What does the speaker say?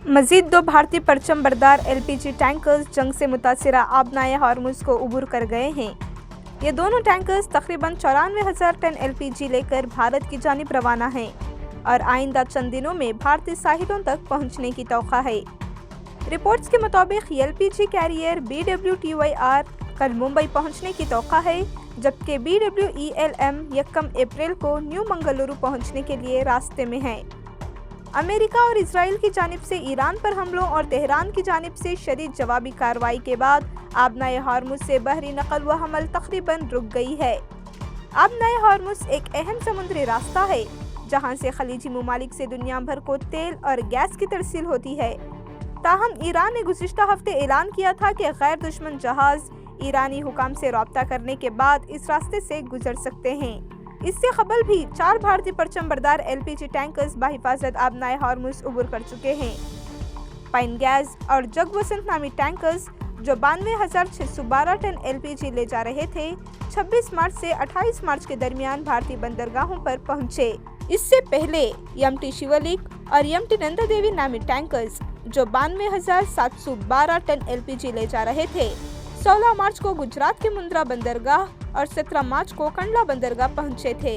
मजीद 2 भारतीय परचम बरदार एलपीजी टैंकर्स जंग से मुतासिरा आबनाए हॉर्मुज को उबूर कर गए हैं। ये दोनों टैंकर्स तकरीबन 94,000 टन एलपीजी लेकर भारत की जानिब रवाना हैं और आइंदा चंद दिनों में भारतीय साहिलों तक पहुंचने की तौक़ा है। रिपोर्ट्स के मुताबिक एलपीजी कैरियर BWTYR कल मुंबई पहुंचने की तौक़ा है, जबकि BWELM 1 अप्रैल को न्यू मंगलुरु पहुंचने के लिए रास्ते में है। अमेरिका और इजराइल की जानिब से ईरान पर हमलों और तेहरान की जानिब से शदीद जवाबी कार्रवाई के बाद आबनाए हॉर्मुज से बहरी नकल व हमल तकरीबन रुक गई है। आबनाए हॉर्मुज एक अहम समुद्री रास्ता है जहां से खलीजी ममालिक से दुनिया भर को तेल और गैस की तरसील होती है। ताहम ईरान ने गुज़िश्ता हफ्ते ऐलान किया था कि गैर दुश्मन जहाज़ ईरानी हुकाम से रब्ता करने के बाद इस रास्ते से गुजर सकते हैं। इससे कबल भी 4 भारतीय परचम बरदार एलपीजी टैंकर्स बाहिफाजत आबनाए हॉर्मुज उबूर कर चुके हैं। पाइन गैस और जगवसंत नामी टैंकर्स जो 92,612 टन एलपीजी ले जा रहे थे, 26 मार्च से 28 मार्च के दरमियान भारतीय बंदरगाहों पर पहुंचे। इससे पहले यमटी शिवलिक और यमटी नंदा देवी नामी टैंकर्स जो 92,712 टन एलपीजी ले जा रहे थे, 16 मार्च को गुजरात के मुंद्रा बंदरगाह और 17 मार्च को कंडला बंदरगाह पहुंचे थे।